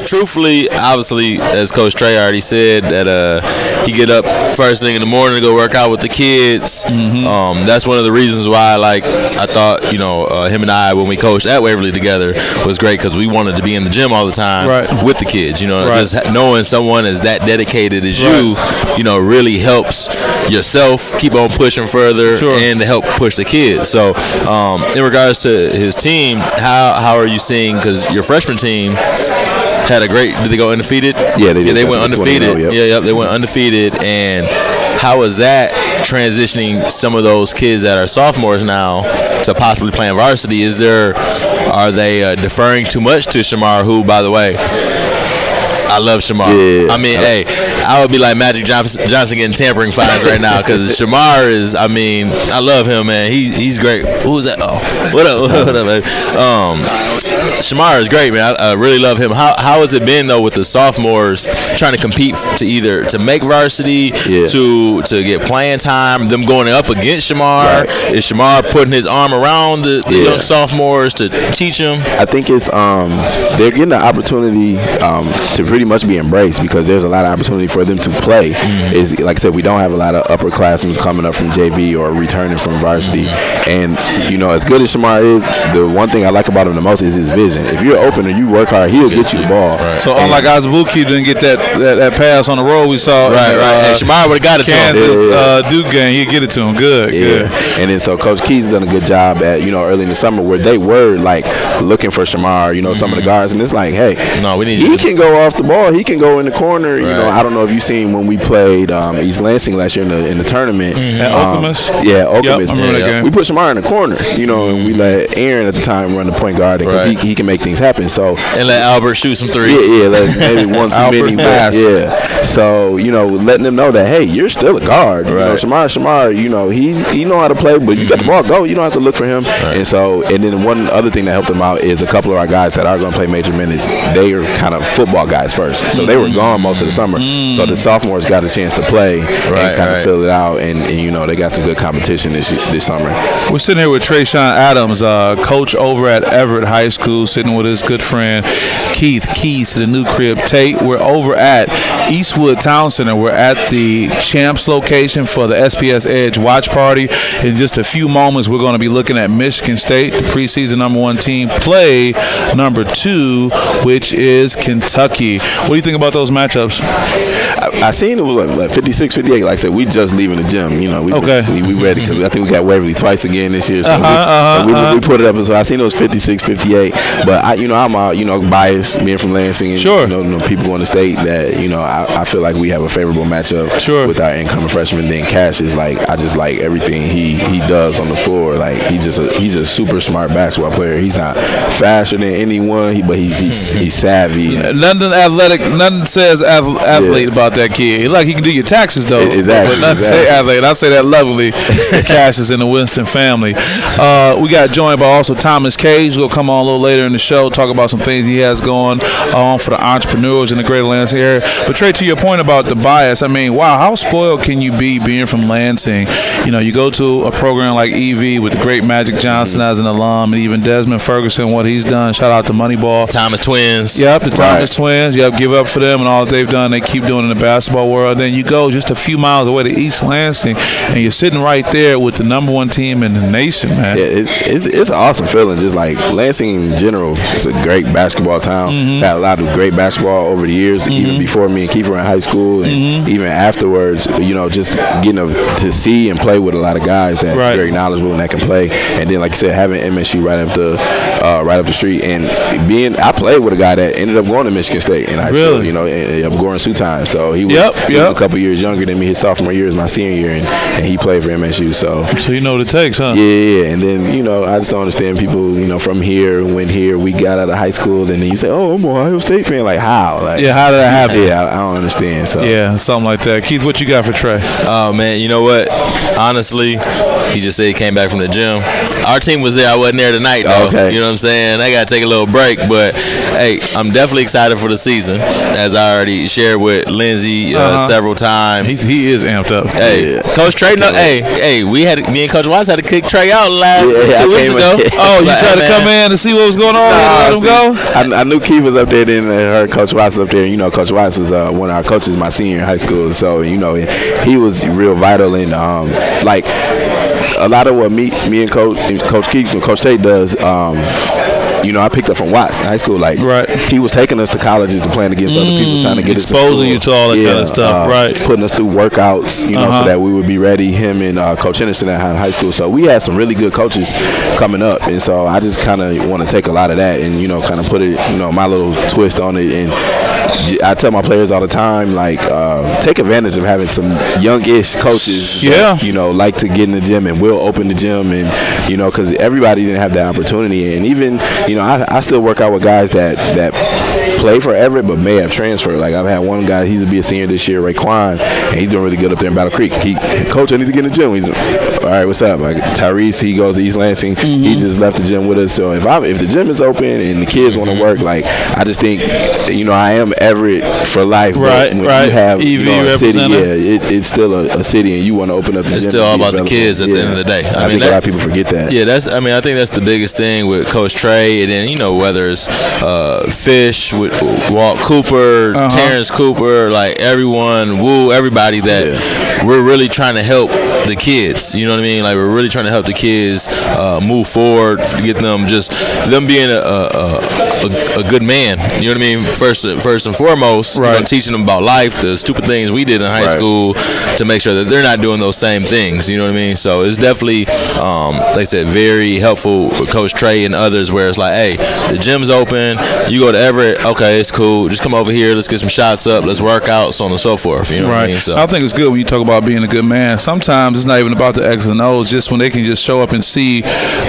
truthfully, obviously, as Coach Trey already said, that he get up first thing in the morning to go work out with the kids. That's one of the reasons why, like, I thought, him and I, when we coached at Waverly together, was great because we wanted to be in the gym all the time with the kids. Just knowing someone as that dedicated as you really helps yourself keep on pushing further and to help push the kids. So, in regards to his team, how are you seeing? Because your freshman team had a great. Did they go undefeated? Yeah, they did. They went undefeated. They went undefeated. And how is that transitioning some of those kids that are sophomores now to possibly playing varsity? Are they deferring too much to Shamar, who, by the way, I love Shamar. Yeah. I mean, I would be like Magic Johnson getting tampering fines right now because Shamar is. I mean, I love him, man. He's great. Who's that? Oh, what up, man? Shamar is great, man. I really love him. How has it been though with the sophomores trying to compete to make varsity, to get playing time? Them going up against Shamar. Right. Is Shamar putting his arm around the young sophomores to teach them? I think it's they're getting the opportunity to pretty much be embraced because there's a lot of opportunity for them to play. Is like I said, we don't have a lot of upperclassmen coming up from JV or returning from varsity. And as good as Shamar is, the one thing I like about him the most is his vision. If you're open and you work hard, he'll get you the ball. Right. So unlike Azubuike didn't get that pass on the road we saw. Right. And Shamar would have got it Kansas, to him. Duke game, he'd get it to him. Good. And then so Coach Key's done a good job at early in the summer where they were like looking for Shamar. Some of the guards, and it's like, hey, no, he can go off the ball. He can go in the corner. Right. I don't know if you've seen when we played East Lansing last year in the tournament. At Okemos? Yeah, Okemos. Yep, I remember that game. We put Shamar in the corner, and we let Aaron at the time run the point guard because he can make things happen. So and let Albert shoot some threes. Maybe one too many. So letting them know that hey, you're still a guard. Right. Shamar, he know how to play, but you got the ball. Go. You don't have to look for him. Right. And then one other thing that helped them out is a couple of our guys that are going to play major minutes. They are kind of football guys first, so they were gone most of the summer. So the sophomores got a chance to play and kind of fill it out, and they got some good competition this summer. We're sitting here with Treyshaun Adams, coach over at Everett High School, sitting with his good friend Keith Keys to the new crib Tate. We're over at Eastwood Town Center. We're at the Champs location for the SPSEdge watch party. In just a few moments, we're going to be looking at Michigan State, the preseason #1 team, play #2, which is Kentucky. What do you think about those matchups? I seen it was like 56, 58. Like I said, we just leaving the gym. We ready because I think we got Waverly twice again this year. So we put it up. So I seen it was 56, 58. But I'm biased being from Lansing and people going to state that I feel like we have a favorable matchup with our incoming freshman. Then Cash is like I just like everything he does on the floor. Like he's a super smart basketball player. He's not faster than anyone, but he's savvy. Nothing athletic. Nothing says athlete about that kid. He can do your taxes though. Exactly. But nothing say athlete. I say that lovely. Cash is in the Winston family. We got joined by also Thomas Cage. We'll come on a little later in the show, talk about some things he has going on for the entrepreneurs in the greater Lansing area. But Trey, to your point about the bias, I mean, wow, how spoiled can you be being from Lansing? You go to a program like EV with the great Magic Johnson as an alum, and even Desmond Ferguson, what he's done. Shout out to Moneyball. Thomas Twins. Yep, the Thomas Twins. Yep, give up for them and all that they've done. They keep doing in the basketball world. Then you go just a few miles away to East Lansing, and you're sitting right there with the #1 team in the nation, man. Yeah, it's an awesome feeling. Just like Lansing in general, it's a great basketball town. Had a lot of great basketball over the years, even before me and Keith were in high school, and even afterwards. Just getting to see and play with a lot of guys that are very knowledgeable and that can play. And then, like you said, having MSU right up the street, and I played with a guy that ended up going to Michigan State in high school. Goran Sutai. So he was a couple years younger than me. His sophomore year is my senior year, and he played for MSU. So you know what it takes, huh? Yeah. And then I just don't understand people. From here, went here, we got out of high school, and then you say, "Oh, I'm an Ohio State fan." Like how? Like how did that happen? Yeah, I don't understand. So something like that. Keith, what you got for Trey? Oh man, you know what? Honestly, he just said he came back from the gym. Our team was there. I wasn't there tonight though. Okay. You know what I'm saying? I got to take a little break, but hey, I'm definitely excited for the season. As I already shared with Lindsay Lindsay several times. He is amped up. Hey, Coach Trey. No, hey, me and Coach Watts had to kick Trey out 2 weeks ago. Oh, you tried to come in to see what was going on? Let him go. I knew Keith was up there, then heard Coach Watts up there. You know, Coach Watts was one of our coaches my senior in high school, so you know he was real vital in like a lot of what me and Coach Keith and Coach Tate does. You know, I picked up from Watts in high school. Like, he was taking us to colleges to playing against other people, trying to get exposing you to all that kind of stuff, putting us through workouts, you know, so that we would be ready. Him and Coach Henderson at high school. So we had some really good coaches coming up, and so I just kind of want to take a lot of that and kind of put it, my little twist on it. And I tell my players all the time, like, take advantage of having some youngish coaches. That, like to get in the gym and will open the gym, and because everybody didn't have that opportunity. And even I still work out with guys that play for Everett but may have transferred. Like, I've had one guy, he's to be a senior this year, Raekwon, and he's doing really good up there in Battle Creek. Coach, I need to get in the gym. He's all right, what's up? Like, Tyrese, he goes to East Lansing. He just left the gym with us. So if the gym is open and the kids want to work, like, I just think I am Everett for life. Right, when you have a city, it's still a city, and you want to open up the gym. It's still all about the kids at the end of the day. I think a lot of people forget that. Yeah, I think that's the biggest thing with Coach Trey, and then whether it's Fish with Walt Cooper, Terrence Cooper, like everybody that we're really trying to help the kids. You know what I mean? Like, we're really trying to help the kids move forward, get them being a good man. You know what I mean? First and foremost, teaching them about life, the stupid things we did in high school, to make sure that they're not doing those same things. You know what I mean? So it's definitely, like I said, very helpful with Coach Trey and others, where it's like, hey, the gym's open, you go to Everett, okay, it's cool, just come over here, let's get some shots up, let's work out, so on and so forth. You know what I mean? So I think it's good when you talk about being a good man. Sometimes it's not even about the X's and O's, just when they can just show up and see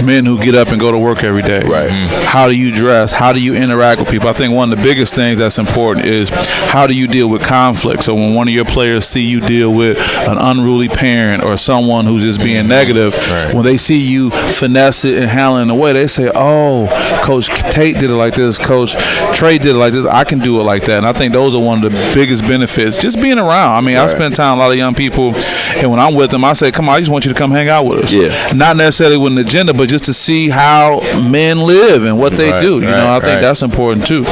men who get up and go to work every day. Right. How do you dress? How do you interact with people? I think one of the biggest things that's important is how do you deal with conflict. So when one of your players see you deal with an unruly parent or someone who's just being negative, when they see you finesse it and handle it in a way, they say, oh, Coach Tate did it like this, Coach Trey did it like this, I can do it like that. And I think those are one of the biggest benefits, just being around. I mean, I spend time with a lot of young people, and when I'm with them, I say, come on, I just want you to come hang out with us. Yeah. Not necessarily with an agenda, but just to see how men live and what they do. I think that's important too.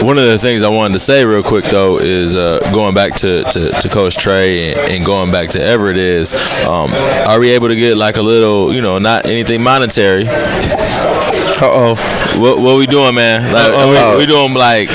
One of the things I wanted to say real quick, though, is going back to Coach Trey and going back to Everett is, are we able to get like a little, not anything monetary? What we doing, man? Like, we doing like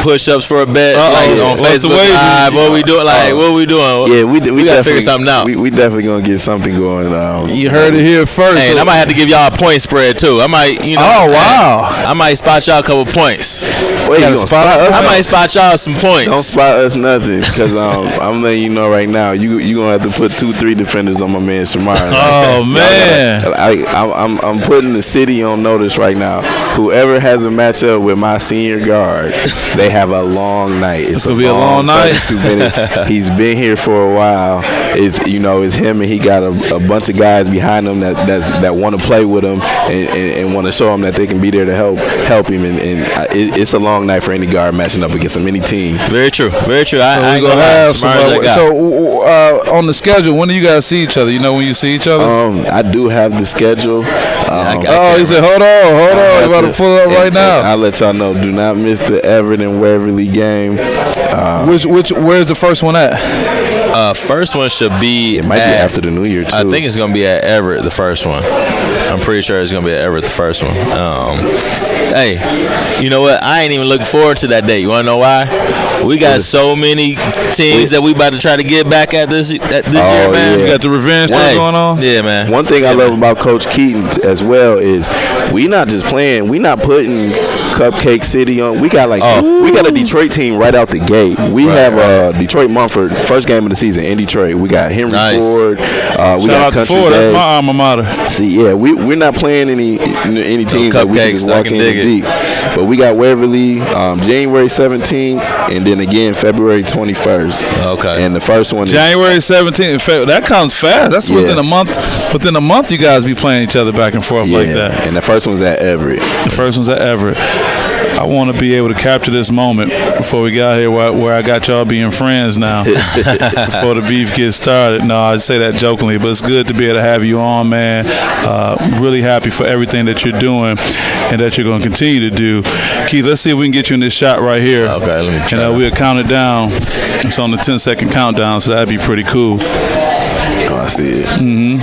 push-ups for a bet, like on Facebook Live. What we doing? Like, what we doing? Yeah, we gotta figure something out. We definitely gonna get something going. You heard it here first. Hey, and I might have to give y'all a point spread too. I might, Oh wow! I might spot y'all a couple points. Wait, you gonna spot us? I might spot y'all some points. Don't spot us nothing, because I'm letting you know right now. You gonna have to put 2-3 defenders on my man Shamar. Oh man! I'm putting the city on notice right now. Whoever has a matchup with my senior guard, they have a long night. It's gonna be a long night. 2 minutes. He's been here for a while. It's him, and he got a bunch of guys behind him that want to play with him and want to show him that they can be there to help him. And it's a long night for any guard matching up against any team. Very true. Very true. I ain't gonna have so on the schedule, when do you guys see each other? You know when you see each other? I do have the schedure. He said, hold on. You about to pull up right now. I'll let y'all know. Do not miss the Everett and Waverly game. Where's the first one at? First one should be. It might be after the New Year too. I think it's gonna be at Everett, the first one. I'm pretty sure it's gonna be at Everett, the first one. Hey, you know what? I ain't even looking forward to that day. You wanna know why? We got so many teams that we about to try to get back at this year, man. We got the revenge going on. Yeah, man. One thing I love about Coach Keaton as well is we not just playing. We not putting Cupcake City on. We got we got a Detroit team right out the gate. We have Detroit Mumford, first game of the season in Detroit. We got Henry Ford. We got Country Day. That's my alma mater. See, we're not playing any teams that we can just walk in deep. But we got Waverly January 17th, and then again February 21st. Okay. And the first one January 17th. That comes fast. That's within a month. Within a month, you guys be playing each other back and forth like that. And the first one's at Everett. The first one's at Everett. I want to be able to capture this moment before we got here where I got y'all being friends now before the beef gets started. No, I say that jokingly, but it's good to be able to have you on, man. Really happy for everything that you're doing and that you're going to continue to do. Keith, let's see if we can get you in this shot right here. Okay, let me try. And we'll count it down. It's on the 10-second countdown, so that'd be pretty cool. Oh, I see it. Mm-hmm.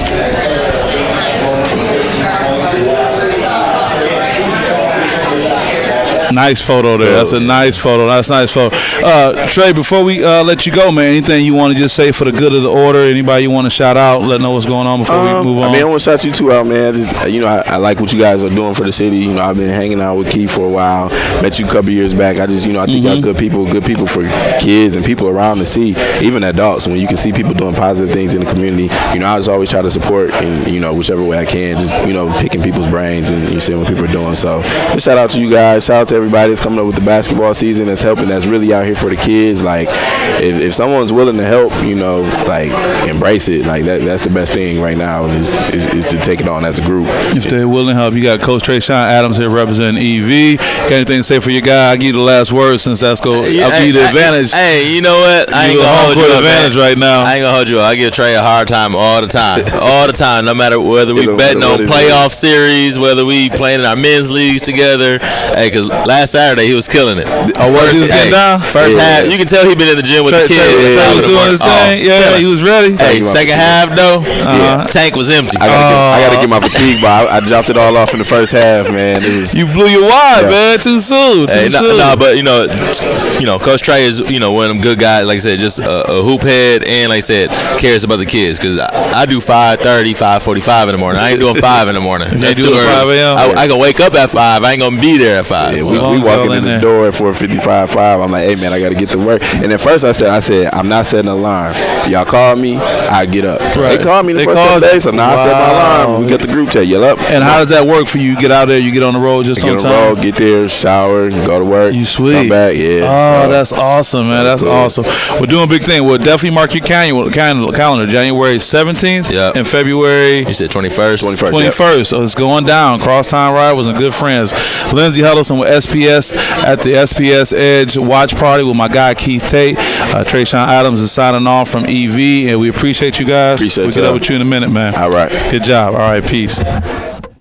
Nice photo there. That's a nice photo. That's a nice photo. Trey, before we let you go, man, anything you want to just say for the good of the order? Anybody you want to shout out? Let know what's going on before we move on. I mean, I want to shout you two out, man. Just, I like what you guys are doing for the city. I've been hanging out with Keith for a while. Met you a couple years back. I think y'all good people for kids and people around to see, even adults. When you can see people doing positive things in the community, I just always try to support in whichever way I can. Just picking people's brains and seeing what people are doing. So just shout out to you guys. Shout out to everybody that's coming up with the basketball season, that's helping, that's really out here for the kids. Like, if someone's willing to help, embrace it. Like that's the best thing right now is to take it on as a group. If they're willing to help, you got Coach Treyshaun Adams here representing EV. Got anything to say for your guy? I'll give you the last word since I'll give you the advantage. Hey, you know what? I ain't gonna hold you up, advantage right now. I ain't gonna hold you up. I give Trey a hard time all the time. All the time. No matter whether we betting on playoff series, whether we playing in our men's leagues together. Hey, because last Saturday he was killing it. He was getting down? First half, you can tell he been in the gym with the kids. Trey was doing his thing. Yeah, he was ready. Hey, second half though, tank was empty. I gotta get my fatigue, but I dropped it all off in the first half, man. You blew your wad, man. Too soon. No, but Coach Trey is one of them good guys. Like I said, just a hoop head, and like I said, cares about the kids. Because I do 5:30, 5:45 in the morning. I ain't doing 5 in the morning. That's too early. I can wake up at 5. I ain't gonna be there at 5. Yeah, we walking in the door at 4:55. I'm like, hey man, I gotta get to work. And at first I said, I'm not setting an alarm. Y'all call me, I get up. Right. They called me the first couple days, so now I set my alarm. We got the group chat. Yell up. And how does that work for you? You get out there, you get on the road just on time. Get on the road, get there, shower, go to work. You sweet. Come back, yeah. Oh, that's awesome, man. That's awesome. We're doing a big thing. We'll definitely mark your calendar. January 17th and February. You said 21st. 21st. Yep. So it's going down. Crosstown Rivals and good friends. Lindsay Huddleston with SPS at the SPSEdge watch party with my guy Keith Tate. Treyshaun Adams is signing off from EV, and we appreciate you guys. We'll get up with you in a minute, man. All right. Good job. All right. Peace.